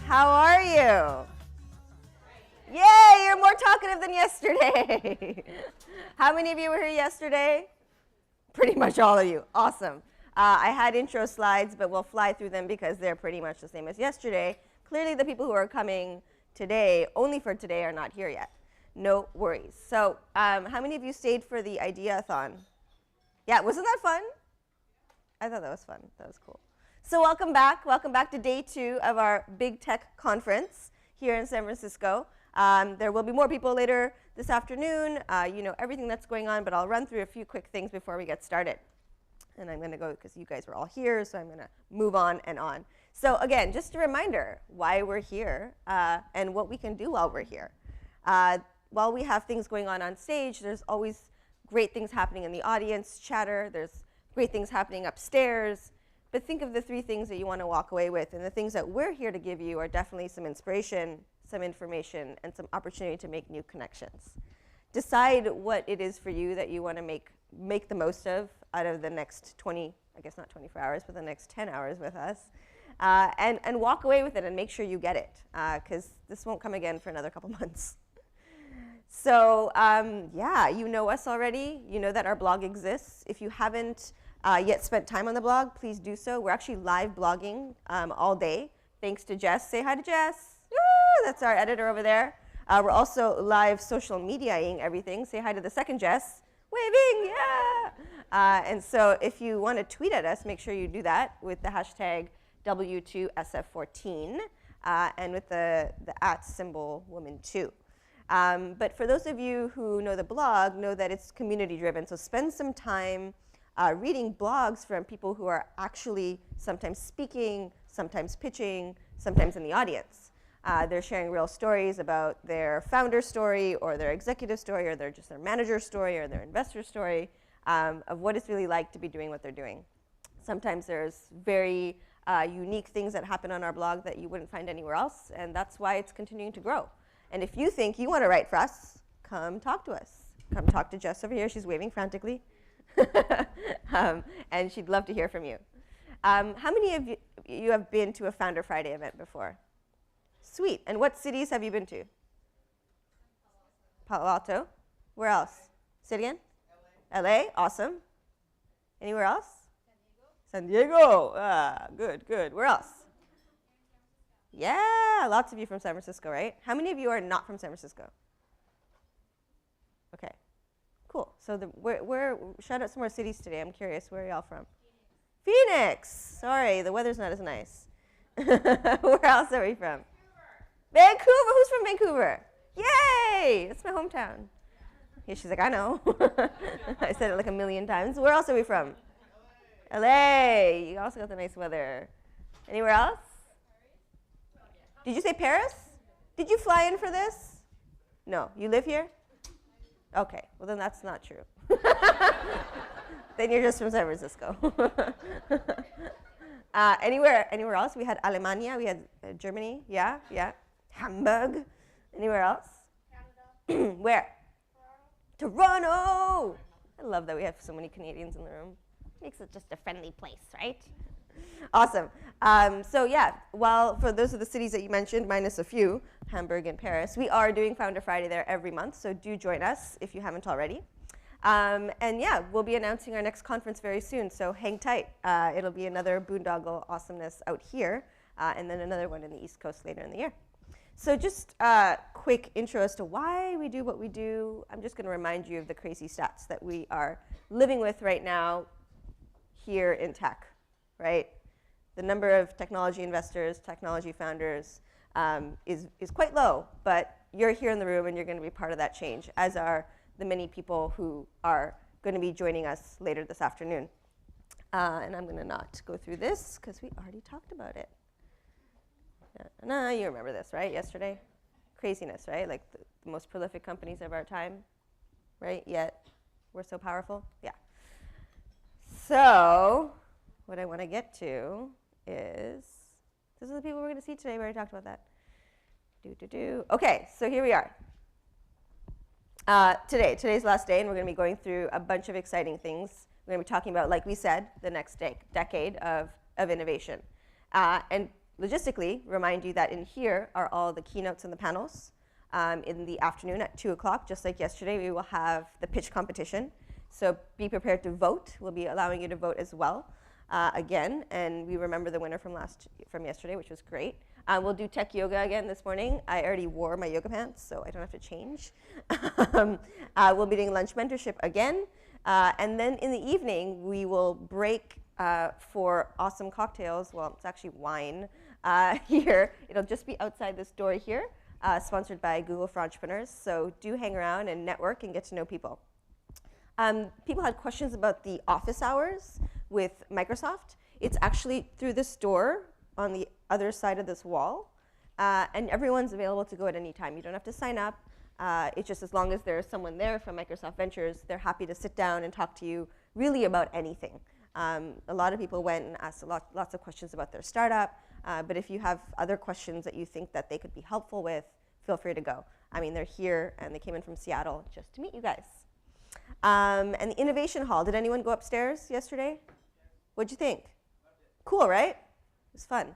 How are you? Yay, you're more talkative than yesterday. How many of you were here yesterday? Pretty much all of you. Awesome. I had intro slides, but we'll fly through them because they're pretty much the same as yesterday. Clearly, the people who are coming today, only for today, are not here yet. No worries. So how many of you stayed for the Idea-a-thon? Yeah, wasn't that fun? I thought that was fun. That was cool. So welcome back. Welcome back to day 2 of our Big Tech Conference here in San Francisco. There will be more people later this afternoon. You know everything that's going on, but I'll run through a few quick things before we get started. And I'm going to go, because you guys were all here, so I'm going to move on and on. So again, just a reminder why we're here and what we can do while we're here. While we have things going on stage, there's always great things happening in the audience, chatter. There's great things happening upstairs. But think of the 3 things that you want to walk away with. And the things that we're here to give you are definitely some inspiration, some information, and some opportunity to make new connections. Decide what it is for you that you want to make the most of out of the next 20, I guess not 24 hours, but the next 10 hours with us. And walk away with it and make sure you get it, because this won't come again for another couple months. So yeah, you know us already. You know that our blog exists. If you haven't yet spent time on the blog, please do so. We're actually live blogging all day, thanks to Jess. Say hi to Jess. Woo! That's our editor over there. We're also live social mediaing everything. Say hi to the second Jess. Waving, yeah! And so if you want to tweet at us, make sure you do that with the hashtag W2SF14 and with the @ symbol woman2. But for those of you who know the blog, know that it's community driven. So spend some time reading blogs from people who are actually sometimes speaking, sometimes pitching, sometimes in the audience. They're sharing real stories about their founder story or their executive story or just their manager story or their investor story of what it's really like to be doing what they're doing. Sometimes there's very unique things that happen on our blog that you wouldn't find anywhere else, and that's why it's continuing to grow. And if you think you want to write for us, come talk to us. Come talk to Jess over here. She's waving frantically. And she'd love to hear from you. How many of you have been to a Founder Friday event before? Sweet. And what cities have you been to? Palo Alto. Where else? Say it again? LA. Awesome. Anywhere else? San Diego. Good, good. Where else? Yeah, lots of you from San Francisco, right? How many of you are not from San Francisco? Okay, cool. So shout out some more cities today. I'm curious, where are y'all from? Phoenix. Sorry, the weather's not as nice. Where else are we from? Vancouver. Who's from Vancouver? Yay! That's my hometown. Yeah, she's like, I know. I said it like a million times. Where else are we from? LA. You also got the nice weather. Anywhere else? Did you say Paris? Did you fly in for this? No. You live here? Okay. Well, then that's not true. Then you're just from San Francisco. Anywhere else? We had Alemania. We had Germany. Yeah, yeah. Hamburg. Anywhere else? Canada. Where? Toronto. I love that we have so many Canadians in the room. Makes it just a friendly place, right? Awesome. So yeah, for those are the cities that you mentioned, minus a few, Hamburg and Paris, we are doing Founder Friday there every month, so do join us if you haven't already. And yeah, we'll be announcing our next conference very soon, so hang tight. It'll be another boondoggle awesomeness out here, and then another one in the East Coast later in the year. So just a quick intro as to why we do what we do. I'm just going to remind you of the crazy stats that we are living with right now here in tech, right? The number of technology investors, technology founders is quite low, but you're here in the room and you're going to be part of that change, as are the many people who are going to be joining us later this afternoon. And I'm going to not go through this because we already talked about it. No, you remember this, right? Yesterday? Craziness, right? Like the most prolific companies of our time, right? Yet we're so powerful. Yeah. So what I want to get to is, these are the people we're going to see today. We already talked about that. Okay, so here we are. Today's last day, and we're going to be going through a bunch of exciting things. We're going to be talking about, like we said, the next decade of innovation. And logistically remind you that in here are all the keynotes and the panels. In the afternoon at 2 o'clock, just like yesterday, we will have the pitch competition. So be prepared to vote. We'll be allowing you to vote as well again. And we remember the winner from yesterday, which was great. We'll do tech yoga again this morning. I already wore my yoga pants, so I don't have to change. We'll be doing lunch mentorship again. And then in the evening, we will break for awesome cocktails. Well, it's actually wine here. It'll just be outside this door here, sponsored by Google for Entrepreneurs. So do hang around and network and get to know people. People had questions about the office hours with Microsoft. It's actually through this door on the other side of this wall. And everyone's available to go at any time. You don't have to sign up. It's just as long as there's someone there from Microsoft Ventures, they're happy to sit down and talk to you really about anything. A lot of people went and asked lots of questions about their startup. But if you have other questions that you think that they could be helpful with, feel free to go. I mean, they're here, and they came in from Seattle just to meet you guys. And the Innovation Hall, did anyone go upstairs yesterday? What'd you think? Cool, right? It was fun.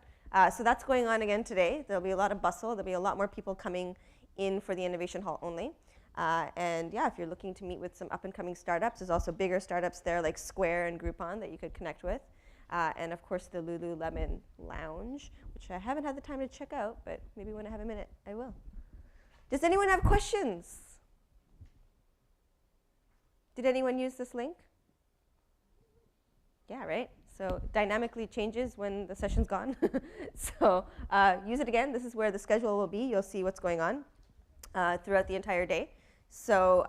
So that's going on again today. There'll be a lot of bustle. There'll be a lot more people coming in for the Innovation Hall only. And yeah, if you're looking to meet with some up-and-coming startups, there's also bigger startups there like Square and Groupon that you could connect with. And of course, the Lululemon Lounge, which I haven't had the time to check out, but maybe when I have a minute, I will. Does anyone have questions? Did anyone use this link? Yeah, right? So dynamically changes when the session's gone. So use it again. This is where the schedule will be. You'll see what's going on throughout the entire day. So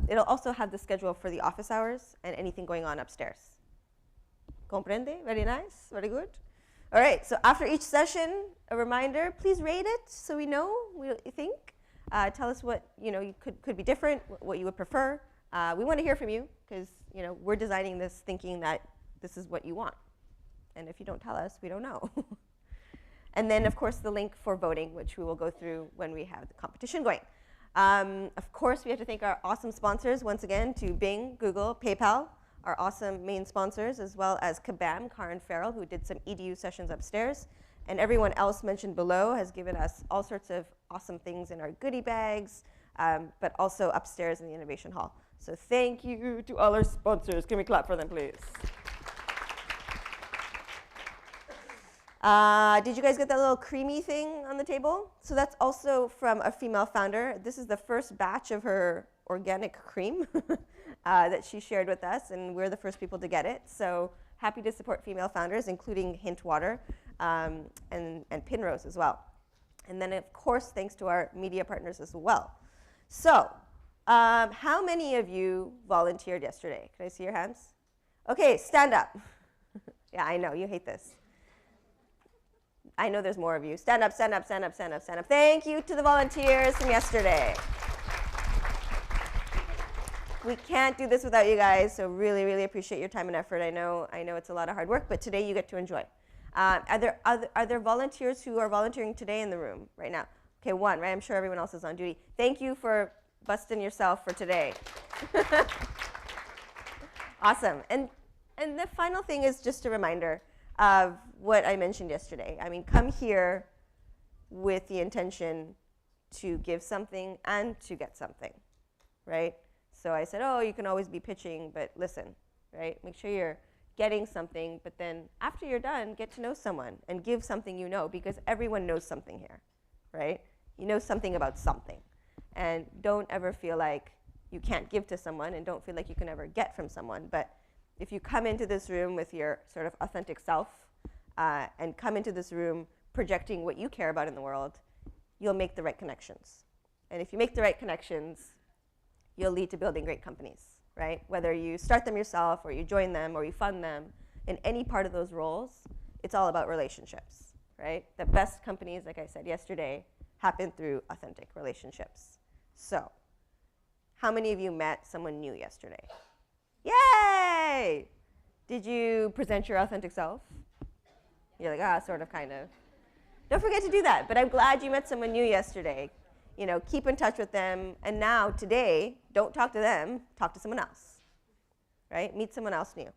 it'll also have the schedule for the office hours and anything going on upstairs. Comprende? Very nice. Very good. All right. So after each session, a reminder, please rate it so we know what you think. Tell us what you could be different, what you would prefer. We want to hear from you because we're designing this thinking that this is what you want. And if you don't tell us, we don't know. And then, of course, the link for voting, which we will go through when we have the competition going. Of course, we have to thank our awesome sponsors once again, to Bing, Google, PayPal, our awesome main sponsors, as well as Kabam, Karen Farrell, who did some EDU sessions upstairs. And everyone else mentioned below has given us all sorts of awesome things in our goodie bags, but also upstairs in the Innovation Hall. So thank you to all our sponsors. Can we clap for them, please? Did you guys get that little creamy thing on the table? So that's also from a female founder. This is the first batch of her organic cream that she shared with us, and we're the first people to get it. So happy to support female founders, including Hint Water and Pinrose as well. And then, of course, thanks to our media partners as well. So how many of you volunteered yesterday? Can I see your hands? OK, stand up. Yeah, I know, you hate this. I know there's more of you. Stand up, stand up, stand up, stand up, stand up. Thank you to the volunteers from yesterday. We can't do this without you guys, so really, really appreciate your time and effort. I know it's a lot of hard work, but today you get to enjoy. Are there volunteers who are volunteering today in the room right now? Okay, one, right? I'm sure everyone else is on duty. Thank you for busting yourself for today. Awesome. And the final thing is just a reminder of what I mentioned yesterday. I mean, come here with the intention to give something and to get something, right? So I said, oh, you can always be pitching, but listen, right? Make sure you're getting something, but then after you're done, get to know someone and give something you know, because everyone knows something here, right? You know something about something. And don't ever feel like you can't give to someone, and don't feel like you can ever get from someone. But if you come into this room with your sort of authentic self and come into this room projecting what you care about in the world, you'll make the right connections. And if you make the right connections, you'll lead to building great companies, right? Whether you start them yourself or you join them or you fund them, in any part of those roles, it's all about relationships, right? The best companies, like I said yesterday, happen through authentic relationships. So how many of you met someone new yesterday? Yay! Did you present your authentic self? You're like, sort of, kind of. Don't forget to do that. But I'm glad you met someone new yesterday. Keep in touch with them. And now, today, don't talk to them. Talk to someone else, right? Meet someone else new.